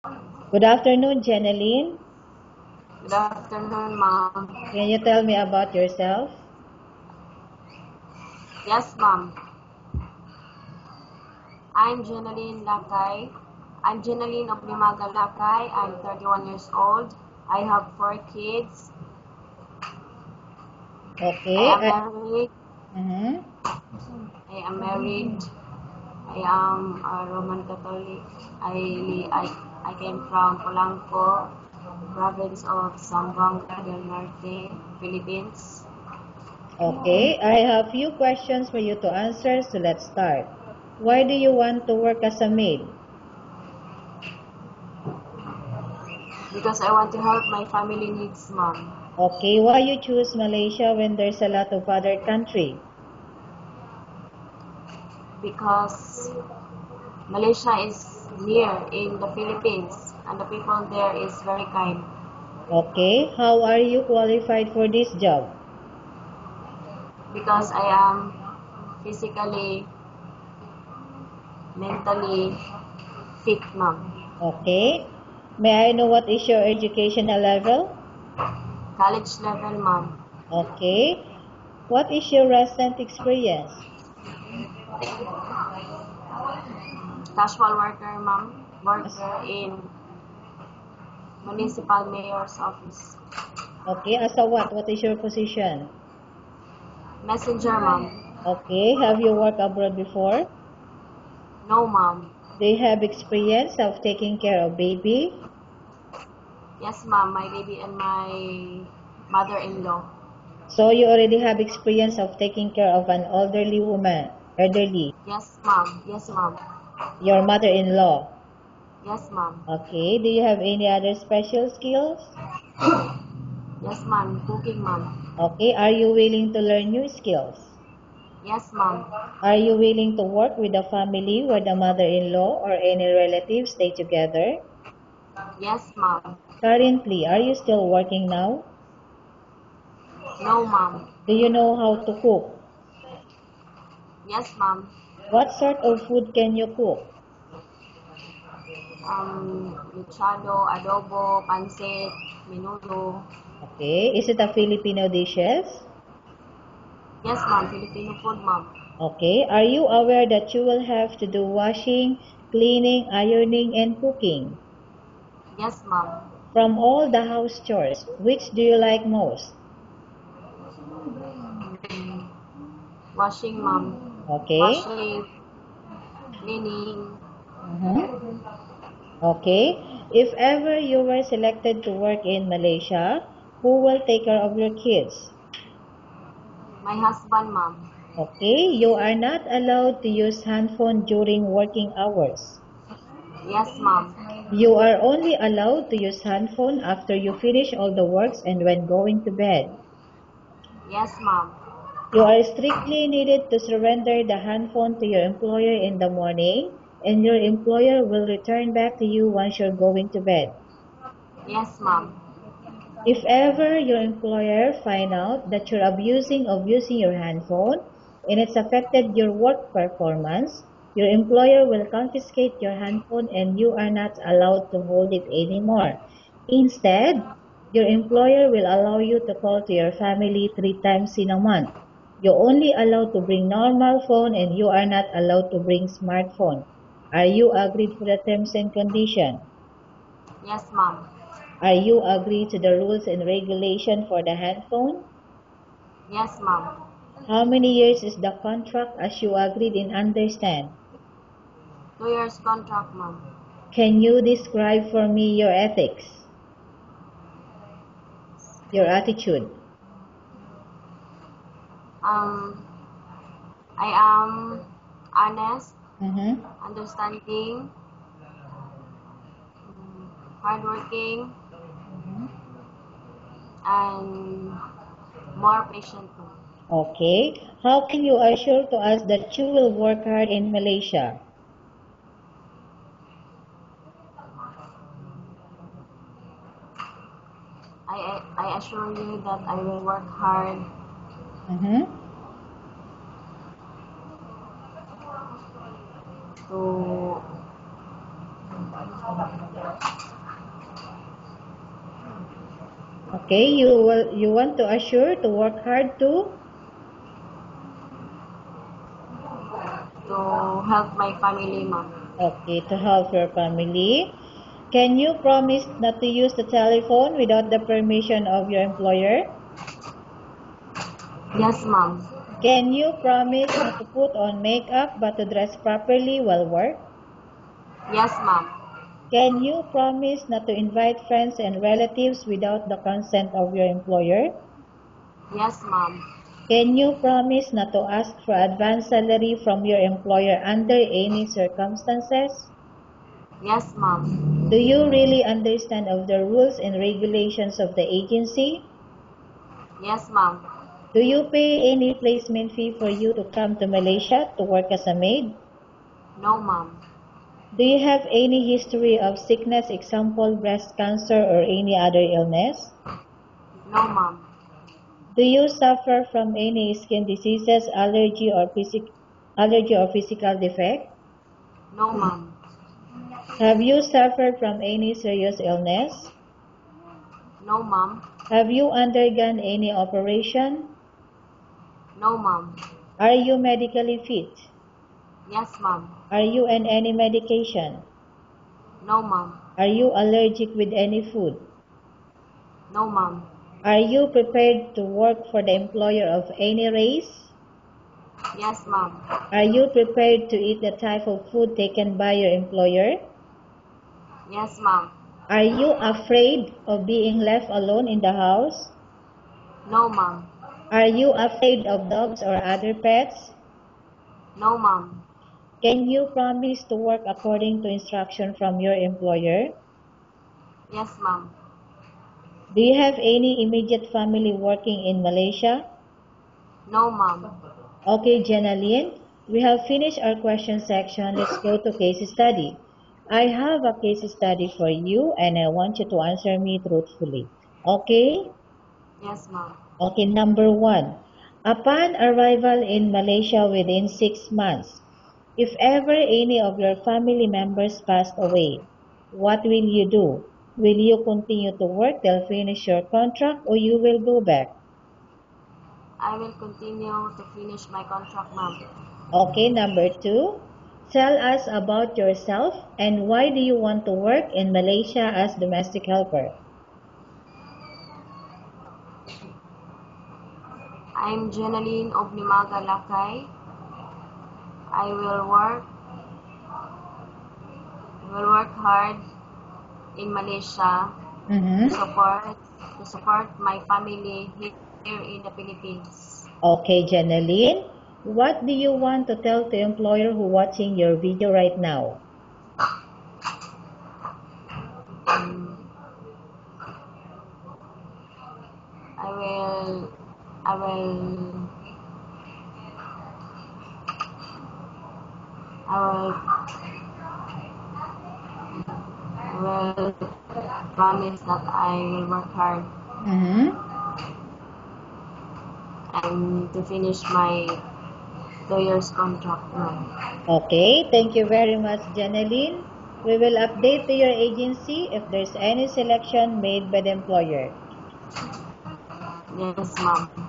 Good afternoon, Jeneline. Good afternoon, ma'am. Can you tell me about yourself? Yes, ma'am. I'm Jeneline Lakay. I'm Jeneline of Limaga Lakay. I'm 31 years old. I have 4 kids. Okay. I am married. Mhm. I am married. I am a Roman Catholic. I came from Polanco, province of Zamboanga del Norte, Philippines. Okay. I have few questions for you to answer, so let's start. Why do you want to work as a maid? Because I want to help my family needs, ma'am. Okay. Why you choose Malaysia when there's a lot of other country? Because Malaysia is near in the Philippines and the people there is very kind. Okay. How are you qualified for this job? Because I am physically, mentally fit, ma'am. Okay. May I know what is your educational level? College level, ma'am. Okay. What is your recent experience? Casual worker, ma'am. Worker in municipal mayor's office. Okay. As a what? What is your position? Messenger, ma'am. Okay. Have you worked abroad before? No, ma'am. Do you have experience of taking care of baby? Yes, ma'am. My baby and my mother-in-law. So you already have experience of taking care of an elderly woman, elderly, Yes, ma'am. Yes, ma'am. your mother-in-law. Yes, ma'am. Okay. Do you have any other special skills? Yes, ma'am. Cooking, ma'am. Okay. Are you willing to learn new skills? Yes, ma'am. Are you willing to work with a family where the mother-in-law or any relatives stay together? Yes, ma'am. Currently, are you still working now? No, ma'am. Do you know how to cook? Yes, ma'am. What sort of food can you cook? Luchado, adobo, pancit, menudo. Okay. Is it a Filipino dishes? Yes, ma'am. Filipino food, ma'am. Okay. Are you aware that you will have to do washing, cleaning, ironing, and cooking? Yes, ma'am. From all the house chores, which do you like most? Washing, ma'am. Okay. Washing, cleaning. Mhm. Okay. If ever you were selected to work in Malaysia, who will take care of your kids? My husband, ma'am. Okay. You are not allowed to use handphone during working hours. Yes, ma'am. You are only allowed to use handphone after you finish all the works and when going to bed. Yes, ma'am. You are strictly needed to surrender the handphone to your employer in the morning, and your employer will return back to you once you're going to bed. Yes, ma'am. If ever your employer find out that you're abusing of using your handphone and it's affected your work performance, your employer will confiscate your handphone and you are not allowed to hold it anymore. Instead, your employer will allow you to call to your family 3 times in a month. You're only allowed to bring normal phone and you are not allowed to bring smartphone. Are you agreed for the terms and condition? Yes, ma'am. Are you agree to the rules and regulation for the handphone? Yes, ma'am. How many years is the contract as you agreed and understand? 2 years contract, ma'am. Can you describe for me your ethics, your attitude? Um, I am honest, Mm-hmm. understanding, hardworking, and more patient, ma'am. Okay. How can you assure to us that you will work hard in Malaysia? I assure you that I will work hard Mm-hmm. to Okay, you want to assure to work hard to help my family, ma'am. okay, to help your family. Can you promise not to use the telephone without the permission of your employer? Yes, ma'am. Can you promise not to put on makeup but to dress properly while work? Yes, ma'am. Can you promise not to invite friends and relatives without the consent of your employer? Yes, ma'am. Can you promise not to ask for advance salary from your employer under any circumstances? Yes, ma'am. Do you really understand of the rules and regulations of the agency? Yes, ma'am. Do you pay any placement fee for you to come to Malaysia to work as a maid? No, ma'am. Do you have any history of sickness, example breast cancer or any other illness? No, ma'am. Do you suffer from any skin diseases, allergy or physical defect? No, ma'am. Have you suffered from any serious illness? No, ma'am. Have you undergone any operation? No, ma'am. Are you medically fit? Yes, ma'am. Are you on any medication? No, ma'am. Are you allergic with any food? No, ma'am. Are you prepared to work for the employer of any race? Yes, ma'am. Are you prepared to eat the type of food taken by your employer? Yes, ma'am. Are you afraid of being left alone in the house? No, ma'am. Are you afraid of dogs or other pets? No, ma'am. Can you promise to work according to instruction from your employer? Yes, ma'am. Do you have any immediate family working in Malaysia? No, ma'am. Okay, Jenaline, we have finished our question section. Let's go to case study. I have a case study for you and I want you to answer me truthfully. Okay? Yes, ma'am. Okay, number 1. Upon arrival in Malaysia within 6 months, if ever any of your family members passed away, what will you do? Will you continue to work till finish your contract or you will go back? I will continue to finish my contract, ma'am. Okay, number 2. Tell us about yourself and why do you want to work in Malaysia as domestic helper? I'm Jenaline Oblimaga Lakay. I will work hard in Malaysia Mm-hmm. to support my family here in the Philippines. Okay, Jenaline, what do you want to tell the employer who watching your video right now? Um, I will I will I will promise that I will work hard Mm-hmm. and to finish my 2 years contract now. Okay, thank you very much, Jenaline. We will update to your agency if there's any selection made by the employer. Yes, ma'am.